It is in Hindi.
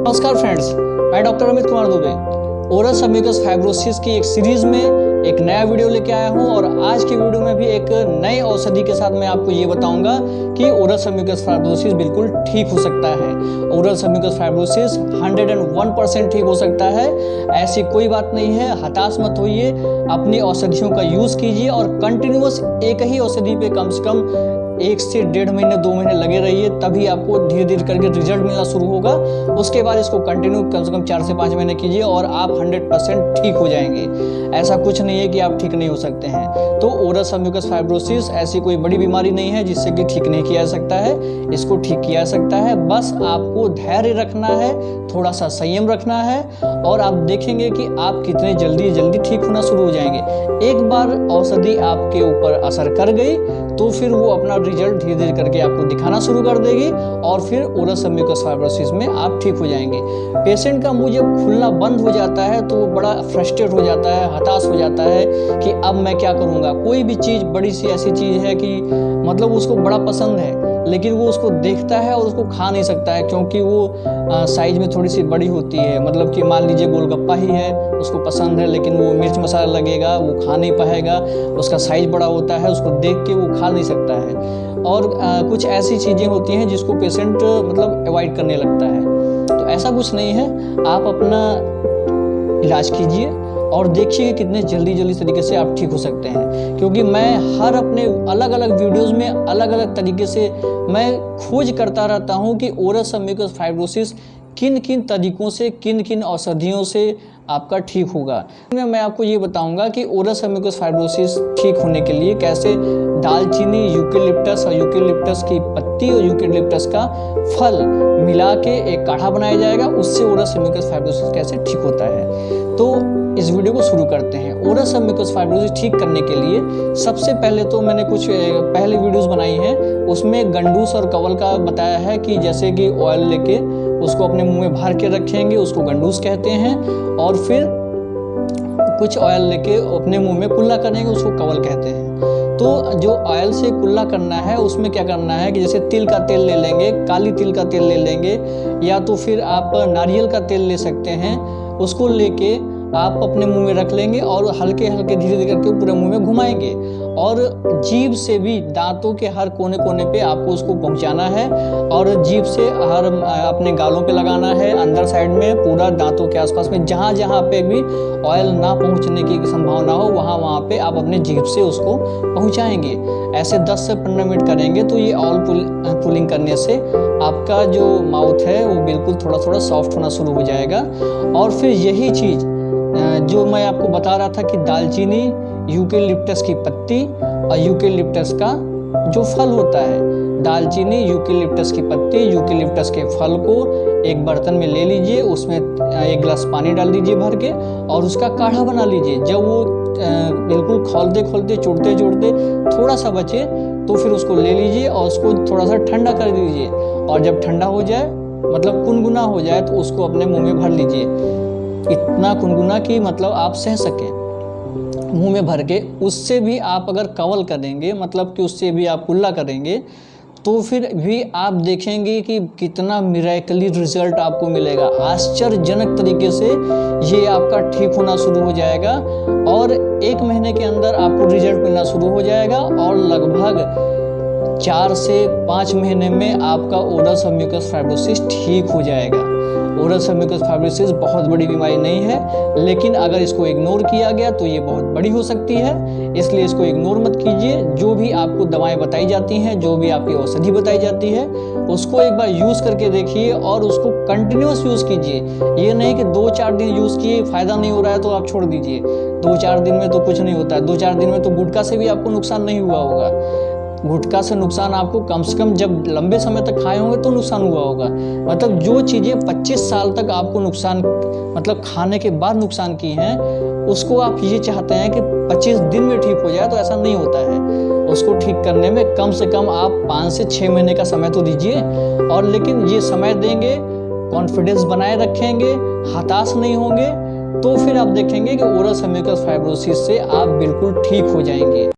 नमस्कार फ्रेंड्स, मैं doctor Amit Kumar Dubey oral submucous fibrosis की एक सीरीज में एक नया वीडियो लेके आया हूं। और आज की वीडियो में भी एक नई औषधि के साथ मैं आपको ये बताऊंगा कि ओरल सबम्यूकस फाइब्रोसिस बिल्कुल ठीक हो सकता है। ओरल सबम्यूकस फाइब्रोसिस 101% ठीक हो सकता है। ऐसी कोई बात नहीं है, हताश मत होइए, अपनी औषधियों का यूज़ कीजिए और कंटिन्यूअस एक ही औषधि पे कम से कम 1 से 1.5 महीने 2 महीने लगे रहिए, तभी आपको धीरे धीरे करके रिजल्ट मिलना शुरू होगा। उसके बाद इसको कंटिन्यू कम से कम 4 से 5 महीने कीजिए और आप 100% ठीक हो जाएंगे। ऐसा कुछ नहीं है कि आप ठीक नहीं हो सकते हैं। तो ओरल सबम्यूकस फाइब्रोसिस ऐसी कोई बड़ी बीमारी नहीं है जिससे कि ठीक नहीं किया जा सकता है। इसको ठीक किया जा सकता है, बस आपको धैर्य रखना है, थोड़ा सा संयम रखना है और आप देखेंगे कि आप कितने जल्दी ठीक होना शुरू हो जाएंगे। एक बार औषधि आपके ऊपर असर कर गई तो फिर वो अपना रिजल्ट धीरे धीरे करके आपको दिखाना शुरू कर देगी और फिर ओरल सबम्यूकस फाइब्रोसिस में आप ठीक हो जाएंगे। पेशेंट का मुंह जब खुलना बंद हो जाता है तो वो बड़ा फ्रस्ट्रेट हो जाता है, हताश हो जाता है कि अब मैं क्या करूँगा। कोई भी चीज़ बड़ी सी ऐसी चीज़ है कि मतलब उसको बड़ा पसंद है, लेकिन वो उसको देखता है और उसको खा नहीं सकता है क्योंकि वो साइज में थोड़ी सी बड़ी होती है। मतलब कि मान लीजिए गोलगप्पा ही है, उसको पसंद है, लेकिन वो मिर्च मसाला लगेगा, वो खा नहीं पाएगा, उसका साइज बड़ा होता है, उसको देख के वो खा नहीं सकता है। और कुछ ऐसी चीज़ें होती हैं जिसको पेशेंट मतलब अवॉइड करने लगता है। तो ऐसा कुछ नहीं है, आप अपना इलाज कीजिए और देखिए कितने जल्दी तरीके से आप ठीक हो सकते हैं। क्योंकि मैं हर अपने अलग अलग वीडियोस में अलग अलग तरीके से मैं खोज करता रहता हूं कि ओरल सबम्यूकस फाइब्रोसिस किन किन तरीकों से, किन किन औषधियों से आपका ठीक होगा। मैं आपको ये बताऊंगा कि ओरल सबम्यूकस फाइब्रोसिस ठीक होने के लिए कैसे दालचीनी, यूकेलिप्टस और यूकेलिप्टस की पत्ती और यूकेलिप्टस का फल मिला के एक काढ़ा बनाया जाएगा, उससे ओरल सबम्यूकस फाइब्रोसिस कैसे ठीक होता है। तो इस वीडियो को शुरू करते हैं। ओरल सबम्यूकस फाइब्रोसिस ठीक करने के लिए सबसे पहले तो मैंने कुछ पहले वीडियोस बनाई हैं, उसमें गंडूस और कवल का बताया है कि जैसे कि ऑयल लेके उसको अपने मुंह में भर के रखेंगे, उसको गंडूस कहते हैं। और फिर कुछ ऑयल लेके अपने मुंह में कुल्ला करेंगे, उसको कवल कहते हैं। तो जो ऑयल से कुल्ला करना है उसमें क्या करना है कि जैसे तिल का तेल ले लेंगे, काली तिल का तेल ले लेंगे, या तो फिर आप नारियल का तेल ले सकते हैं। उसको लेके आप अपने मुंह में रख लेंगे और हल्के धीरे धीरे करके पूरे मुंह में घुमाएंगे और जीभ से भी दांतों के हर कोने कोने पे आपको उसको पहुंचाना है और जीभ से हर अपने गालों पे लगाना है, अंदर साइड में पूरा दांतों के आसपास में जहाँ जहाँ पे भी ऑयल ना पहुंचने की संभावना हो वहाँ पे आप अपने जीभ से उसको पहुंचाएंगे। ऐसे 10 से 15 मिनट करेंगे तो ये ऑयल पुलिंग करने से आपका जो माउथ है वो बिल्कुल थोड़ा सॉफ्ट होना शुरू हो जाएगा। और फिर यही चीज़ जो मैं आपको बता रहा था कि दालचीनी, यूकेलिप्टस की पत्ती और यूकेलिप्टस का जो फल होता है, दालचीनी, यूकेलिप्टस की पत्ती, यूकेलिप्टस के फल को एक बर्तन में ले लीजिए, उसमें 1 गिलास पानी डाल दीजिए भर के और उसका काढ़ा बना लीजिए। जब वो बिल्कुल खोलते चुड़ते थोड़ा सा बचे तो फिर उसको ले लीजिए और उसको थोड़ा सा ठंडा कर दीजिए। और जब ठंडा हो जाए, मतलब कुनगुना हो जाए, तो उसको अपने मुँह में भर लीजिए। इतना कुनगुना कि मतलब आप सह सकें मुंह में भर के। उससे भी आप अगर कवल करेंगे, मतलब कि उससे भी आप कुल्ला करेंगे, तो फिर भी आप देखेंगे कि कितना मिरेकली रिजल्ट आपको मिलेगा। आश्चर्यजनक तरीके से ये आपका ठीक होना शुरू हो जाएगा और 1 महीने के अंदर आपको रिजल्ट मिलना शुरू हो जाएगा और लगभग 4 से 5 महीने में आपका ओरल सबम्यूकस फाइब्रोसिस ठीक हो जाएगा। ओरल सबम्यूकस फाइब्रोसिस बहुत बड़ी बीमारी नहीं है, लेकिन अगर इसको इग्नोर किया गया तो ये बहुत बड़ी हो सकती है। इसलिए इसको इग्नोर मत कीजिए। जो भी आपको दवाएं बताई जाती हैं, जो भी आपकी औषधि बताई जाती है, उसको एक बार यूज़ करके देखिए और उसको कंटिन्यूअस यूज़ कीजिए। ये नहीं कि 2-4 दिन यूज़ किए, फ़ायदा नहीं हो रहा है तो आप छोड़ दीजिए। 2-4 दिन में तो कुछ नहीं होता है। 2-4 दिन में तो गुटखा से भी आपको नुकसान नहीं हुआ होगा। गुटखा से नुकसान आपको कम से कम जब लंबे समय तक खाए होंगे तो नुकसान हुआ होगा। मतलब जो चीज़ें 25 साल तक आपको नुकसान, मतलब खाने के बाद नुकसान की हैं, उसको आप ये चाहते हैं कि 25 दिन में ठीक हो जाए, तो ऐसा नहीं होता है। उसको ठीक करने में कम से कम आप 5 से 6 महीने का समय तो दीजिए। और लेकिन ये समय देंगे, कॉन्फिडेंस बनाए रखेंगे, हताश नहीं होंगे, तो फिर आप देखेंगे कि ओरल सबम्यूकस फाइब्रोसिस से आप बिल्कुल ठीक हो जाएंगे।